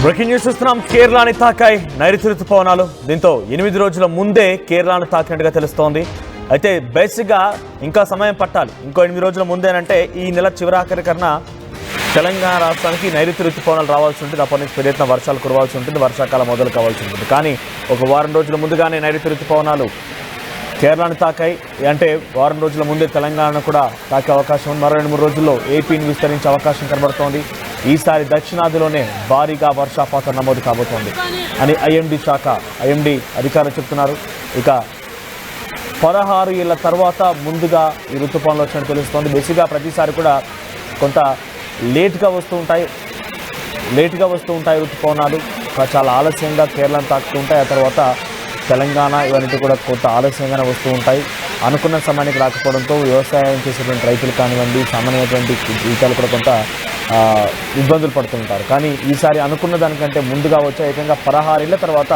Breaking news చూస్తున్నాం. కేరళని తాకాయి నైరుతి రుతుపవనాలు. దీంతో 8 రోజుల ముందే కేరళను తాకినట్టుగా తెలుస్తోంది. అయితే బేసిక్గా ఇంకా సమయం పట్టాలి. ఇంకో 8 రోజుల ముందేనంటే ఈ నెల చివరాఖరి కన్నా తెలంగాణ రాష్ట్రానికి నైరుతి రుతుపవనాలు రావాల్సి ఉంటుంది. అప్పటి నుంచి పెద్ద ఎత్తున వర్షాలు కురవాల్సి ఉంటుంది, వర్షాకాలం మొదలు కావాల్సి ఉంటుంది. కానీ ఒక వారం రోజుల ముందుగానే నైరుతి రుతుపవనాలు కేరళను తాకాయి. అంటే వారం రోజుల ముందే తెలంగాణను కూడా తాకే అవకాశం ఉంది. మరో 2-3 రోజుల్లో ఏపీని విస్తరించే అవకాశం కనబడుతోంది. ఈసారి దక్షిణాదిలోనే భారీగా వర్షపాతం నమోదు కాబోతోంది అని ఐఎండీ అధికారులు చెప్తున్నారు. ఇక 16 ఏళ్ల తర్వాత ముందుగా ఈ ఋతుపవనాలు వచ్చినట్టు తెలుస్తోంది. బేసిక్గా ప్రతిసారి కూడా కొంత లేట్గా వస్తూ ఉంటాయి ఋతుపవనాలు. చాలా ఆలస్యంగా కేరళను తాకుతూ ఉంటాయి. ఆ తర్వాత తెలంగాణ ఇవన్నీ కూడా కొంత ఆలస్యంగానే వస్తూ ఉంటాయి. అనుకున్న సమయానికి రాకపోవడంతో వ్యవసాయం చేసేటువంటి రైతులు కానివ్వండి, సామాన్యమైనటువంటి జీవితాలు కూడా కొంత ఇబ్బందులు పడుతుంటారు. కానీ ఈసారి అనుకున్న దానికంటే ముందుగా వచ్చాయి. ఏకంగా 16 ఏళ్ల తర్వాత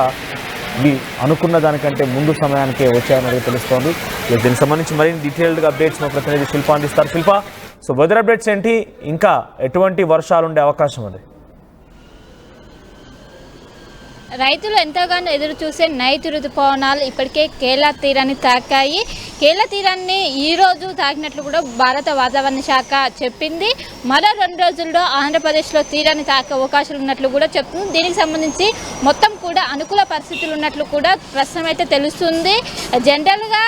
ఇవి అనుకున్న దానికంటే ముందు సమయానికే వచ్చాయని తెలుస్తోంది. దీనికి సంబంధించి మరిన్ని డీటెయిల్డ్గా అప్డేట్స్ మా ప్రతినిధి శిల్ప అందిస్తారు. శిల్ప, సో వెదర్ అప్డేట్స్ ఏంటి? ఇంకా ఎటువంటి వర్షాలు ఉండే అవకాశం ఉంది? రైతులు ఎంతగానో ఎదురు చూసే నైరుతి రుతుపవనాలు ఇప్పటికే కేరళ తీరాన్ని తాకాయి. కేరళ తీరాన్ని ఈరోజు తాకినట్లు కూడా భారత వాతావరణ శాఖ చెప్పింది. మరో 2 రోజుల్లో ఆంధ్రప్రదేశ్లో తీరాన్ని తాకే అవకాశాలు ఉన్నట్లు కూడా చెప్తుంది. దీనికి సంబంధించి మొత్తం కూడా అనుకూల పరిస్థితులు ఉన్నట్లు కూడా ప్రస్తుతం అయితే తెలుస్తుంది. జనరల్గా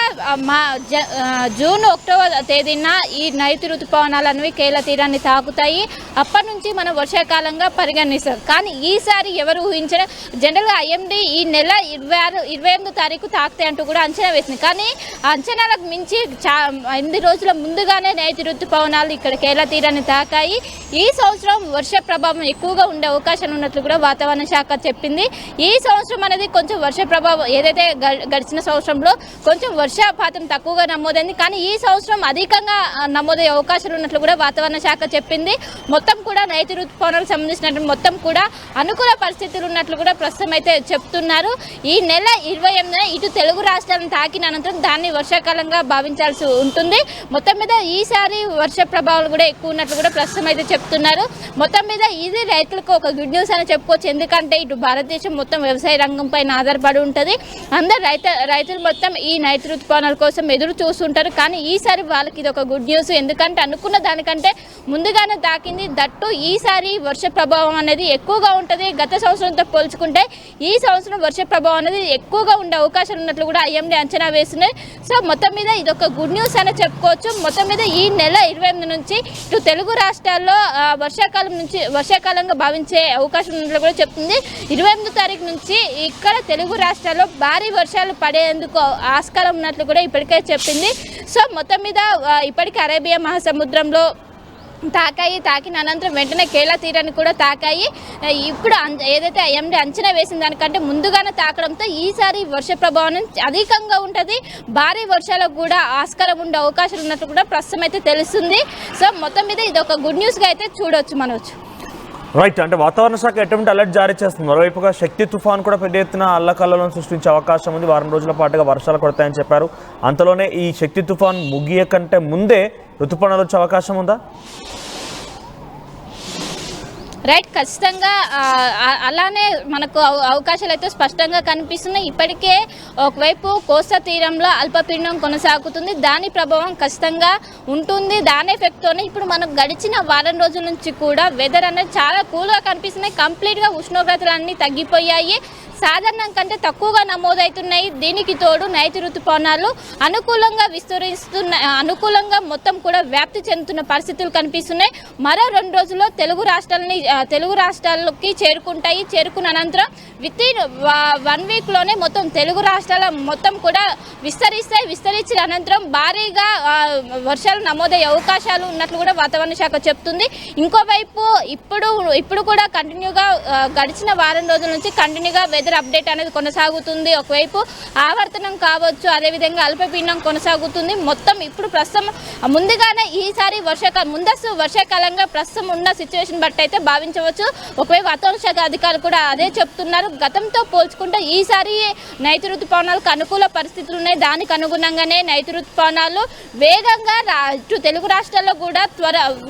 జూన్ 1వ తేదీన ఈ నైరుతి రుతుపవనాలు అనేవి కేరళ తీరాన్ని తాకుతాయి. అప్పటి నుంచి మనం వర్షాకాలంగా పరిగణిస్తాం. కానీ ఈసారి ఎవరు ఊహించిన జనరల్గా ఐఎండీ ఈ నెల 28వ తారీఖు తాకుతాయి అంటూ కూడా అంచనా వేసింది. కానీ ఆ అంచనాలకు మించి 8 రోజుల ముందుగానే నైరుతి రుతుపవనాలు ఇక్కడ కేరళ తీరాన్ని తాకాయి. ఈ సంవత్సరం వర్ష ప్రభావం ఎక్కువగా ఉండే అవకాశం ఉన్నట్లు కూడా వాతావరణ శాఖ చెప్పింది. ఈ సంవత్సరం అనేది కొంచెం వర్ష ప్రభావం ఏదైతే గడిచిన సంవత్సరంలో కొంచెం వర్షపాతం తక్కువగా నమోదైంది. కానీ ఈ సంవత్సరం అధికంగా నమోదయ్యే అవకాశాలు ఉన్నట్లు కూడా వాతావరణ శాఖ చెప్పింది. మొత్తం కూడా నైరుతి రుతుపవనాలకు సంబంధించినటువంటి మొత్తం కూడా అనుకూల పరిస్థితులు ఉన్నట్లు కూడా ప్రస్తుతం అయితే చెప్తున్నారు. ఈ నెల 28న ఇటు తెలుగు రాష్ట్రాలను తాకిన అనంతరం దాన్ని వర్షాకాలంగా భావించాల్సి ఉంటుంది. మొత్తం మీద ఈసారి వర్ష ప్రభావాలు కూడా ఎక్కువ ఉన్నట్లు కూడా ప్రస్తుతం అయితే చెప్తున్నారు. మొత్తం మీద ఇది రైతులకు ఒక గుడ్ న్యూస్ అని చెప్పుకోవచ్చు. ఎందుకంటే ఇటు భారతదేశం మొత్తం వ్యవసాయ రంగం పైన ఆధారపడి ఉంటుంది. అందరు రైతులు మొత్తం ఈ నైరుతి రుతుపవనాల కోసం ఎదురు చూస్తుంటారు. కానీ ఈసారి వాళ్ళకి ఇది ఒక గుడ్ న్యూస్. ఎందుకంటే అనుకున్న దానికంటే ముందుగానే తాకింది. దట్టు ఈసారి వర్ష ప్రభావం అనేది ఎక్కువగా ఉంటుంది. గత సంవత్సరంతో పోల్చుకుంటే ఈ సంవత్సరం వర్ష ప్రభావం అనేది ఎక్కువగా ఉండే అవకాశాలు ఉన్నట్లు కూడా ఐఎండీ అంచనా వేస్తున్నాయి. సో మొత్తం మీద ఇది ఒక గుడ్ న్యూస్ అని చెప్పుకోవచ్చు. మొత్తం మీద ఈ నెల 28 నుంచి ఇటు తెలుగు రాష్ట్రాల్లో వర్షాకాలంగా భావించే అవకాశం ఉన్నట్లు కూడా చెప్తుంది. 28వ తారీఖు నుంచి ఇక్కడ తెలుగు రాష్ట్రాల్లో భారీ వర్షాలు పడేందుకు ఆస్కారం ఉన్నట్లు కూడా ఇప్పటికే చెప్పింది. సో మొత్తం మీద ఇప్పటికే అరేబియా మహాసముద్రంలో తాకిన అనంతరం వెంటనే కేరళ తీరాన్ని కూడా తాకాయి. ఇప్పుడు ఏదైతే ఐఎండీ అంచనా వేసిన దానికంటే ముందుగానే తాకడంతో ఈసారి వర్ష ప్రభావం అధికంగా ఉంటుంది. భారీ వర్షాలకు కూడా ఆస్కారం ఉండే అవకాశాలు ఉన్నట్టు కూడా ప్రస్తుతం అయితే తెలుస్తుంది. సో మొత్తం మీద ఇది ఒక గుడ్ న్యూస్గా అయితే చూడవచ్చు మనవచ్చు. రైట్, అంటే వాతావరణ శాఖ ఎటువంటి అలర్ట్ జారీ చేస్తుంది. మరోవైపుగా శక్తి తుఫాన్ కూడా పెద్ద ఎత్తున అల్లకల్లోలను సృష్టించే అవకాశం ఉంది. వారం రోజుల పాటుగా వర్షాలు కొడతాయని చెప్పారు. అంతలోనే ఈ శక్తి తుఫాన్ ముగియ కంటే ముందే ఋతుపవనాలు వచ్చే అవకాశం ఉందా? రైట్, ఖచ్చితంగా అలానే మనకు అవకాశాలు అయితే స్పష్టంగా కనిపిస్తున్నాయి. ఇప్పటికే ఒకవైపు కోస్తా తీరంలో అల్పపీడనం కొనసాగుతుంది. దాని ప్రభావం ఖచ్చితంగా ఉంటుంది. దాని ఎఫెక్ట్తోనే ఇప్పుడు మనకు గడిచిన వారం రోజుల నుంచి కూడా వెదర్ అనేది చాలా కూల్గా కనిపిస్తున్నాయి. కంప్లీట్గా ఉష్ణోగ్రతలు అన్నీ తగ్గిపోయాయి. సాధారణం కంటే తక్కువగా నమోదవుతున్నాయి. దీనికి తోడు నైరుతి రుతుపవనాలు అనుకూలంగా మొత్తం కూడా వ్యాప్తి చెందుతున్న పరిస్థితులు కనిపిస్తున్నాయి. మరో 2 రోజుల్లో తెలుగు రాష్ట్రాలకి చేరుకున్న అనంతరం వితిన్ 1 వీక్లోనే మొత్తం తెలుగు రాష్ట్రాల మొత్తం కూడా విస్తరించిన అనంతరం భారీగా వర్షాలు నమోదయ్యే అవకాశాలు ఉన్నట్లు కూడా వాతావరణ శాఖ చెప్తుంది. ఇంకోవైపు ఇప్పుడు కూడా కంటిన్యూగా గడిచిన వారం రోజుల నుంచి కంటిన్యూగా వెదర్ అప్డేట్ అనేది కొనసాగుతుంది. ఒకవైపు ఆవర్తనం కావచ్చు, అదేవిధంగా అల్పపీడనం కొనసాగుతుంది. మొత్తం ఇప్పుడు ప్రస్తుతం ముందుగానే ఈసారి ముందస్తు వర్షాకాలంగా ప్రస్తుతం ఉన్న సిచ్యువేషన్ బట్టి అయితే భావించవచ్చు. ఒకవైపు వాతావరణ శాఖ అధికారులు కూడా అదే చెప్తున్నారు. గతంతో పోల్చుకుంటే ఈసారి నైరుతి ఋతుపవనాలకు అనుకూల పరిస్థితులు ఉన్నాయి. దానికి అనుగుణంగానే నైరుతి ఋతుపవనాలు వేగంగా ఇటు తెలుగు రాష్ట్రాల్లో కూడా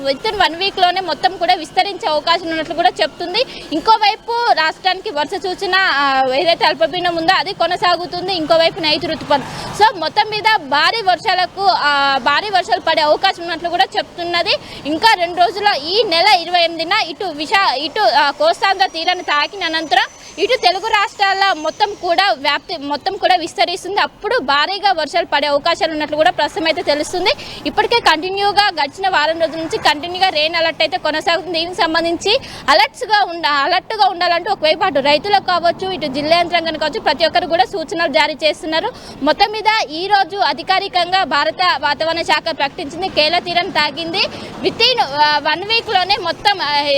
వితిన్ 1 వీక్లోనే మొత్తం కూడా విస్తరించే అవకాశం ఉన్నట్లు కూడా చెప్తుంది. ఇంకోవైపు రాష్ట్రానికి వర్ష సూచన ఏదైతే అల్పపీడనం ఉందో అది కొనసాగుతుంది. ఇంకోవైపు నైరుతి ఋతుపవనం. సో మొత్తం మీద భారీ వర్షాలు పడే అవకాశం ఉన్నట్లు కూడా చెప్తున్నది. ఇంకా 2 రోజుల ఈ నెల 28న ఇటు కోస్తాంధ్ర తీరాన్ని తాకిన అనంతరం ఇటు తెలుగు రాష్ట్రాల మొత్తం కూడా విస్తరిస్తుంది. అప్పుడు భారీగా వర్షాలు పడే అవకాశాలు ఉన్నట్లు కూడా ప్రస్తుతం అయితే తెలుస్తుంది. ఇప్పటికే కంటిన్యూగా గడిచిన వారం రోజుల నుంచి కంటిన్యూగా రెయిన్ అలర్ట్ అయితే కొనసాగుతుంది. దీనికి సంబంధించి అలర్ట్గా ఉండాలంటూ ఒకవైపు అటు రైతులకు కావచ్చు, ఇటు జిల్లా యంత్రాంగానికి కావచ్చు, ప్రతి ఒక్కరు కూడా సూచనలు జారీ చేస్తున్నారు. మొత్తం మీద ఈ రోజు అధికారికంగా భారత వాతావరణ శాఖ ప్రకటించింది కేరళ తీరాన్ని తాకింది. వితిన్ 1 వీక్లోనే మొత్తం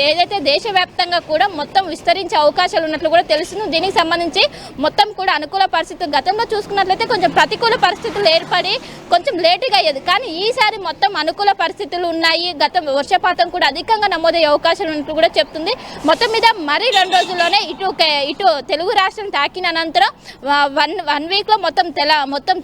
ఏదైతే దేశవ్యాప్తంగా కూడా మొత్తం విస్తరించే అవకాశాలు ఉన్నట్లు కూడా తెలుస్తుంది. దీనికి సంబంధించి మొత్తం కూడా అనుకూల పరిస్థితులు గతంలో చూసుకున్నట్లయితే కొంచెం ప్రతికూల పరిస్థితులు ఏర్పడి కొంచెం లేటుగా అయ్యేది. కానీ ఈసారి మొత్తం అనుకూల పరిస్థితులు ఉన్నాయి. వర్షపాతం కూడా అధికంగా నమోదయ్యే అవకాశాలు ఉన్నట్లు కూడా చెప్తుంది. మొత్తం మీద మరి 2 రోజుల్లోనే ఇటు తెలుగు రాష్ట్రం తాకిన అనంతరం 1 వీక్లో మొత్తం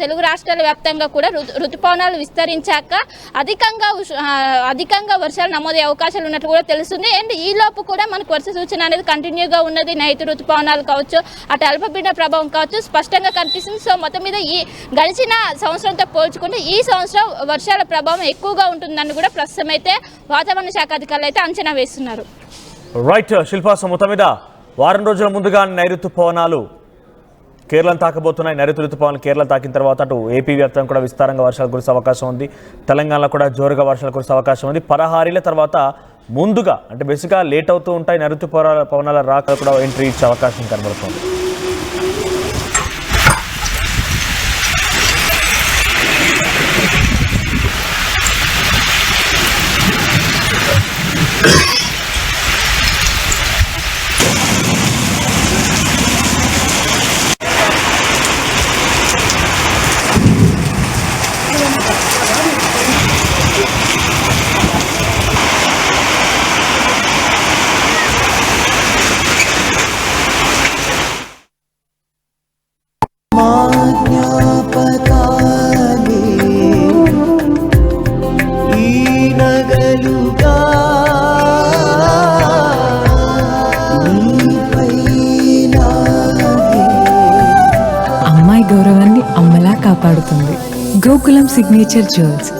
తెలుగు రాష్ట్రాల వ్యాప్తంగా కూడా ఋతుపవనాలు విస్తరించాక అధికంగా వర్షాలు నమోదయ్యే అవకాశాలు ఉన్నట్లు కూడా తెలుస్తుంది. అండ్ ఈ లోపు కూడా మనకు వర్ష సూచన అనేది కంటిన్యూగా ఉన్నది. నైరుతి ఋతుపవనాలు కావచ్చు, అటు అల్పపీడన ప్రభావం కావచ్చు స్పష్టంగా కనిపిస్తుంది. సో మొత్తం మీద ఈ గడిచిన సంవత్సరంతో పోల్చుకుంటే ఈ సంవత్సరం వర్షాల ప్రభావం ఎక్కువగా ఉంటుందని కూడా ప్రస్తుతం అయితే వాతావరణ శాఖ అధికారులు అయితే అంచనా వేస్తున్నారు. రైట్ శిల్పా, మొత్తం మీద వారం రోజుల ముందుగా నైరుతి పవనాలు కేరళను తాకబోతున్నాయి. నైరుతి ఋతుపవనాలు కేరళ తాకిన తర్వాత అటు ఏపీ వ్యాప్తంగా కూడా విస్తారంగా వర్షాలు కురిసే అవకాశం ఉంది. తెలంగాణలో కూడా జోరుగా వర్షాలు కురిసే అవకాశం ఉంది. 16 తర్వాత ముందుగా అంటే బేసిక్గా లేట్ అవుతూ ఉంటాయి. నైరుతి పవనాల రాక కూడా ఎంట్రీ ఇచ్చే అవకాశం కనబడుతుంది. అమ్మాయి గౌరవాన్ని అమ్మలా కాపాడుతుంది. Gokulam signature jewels.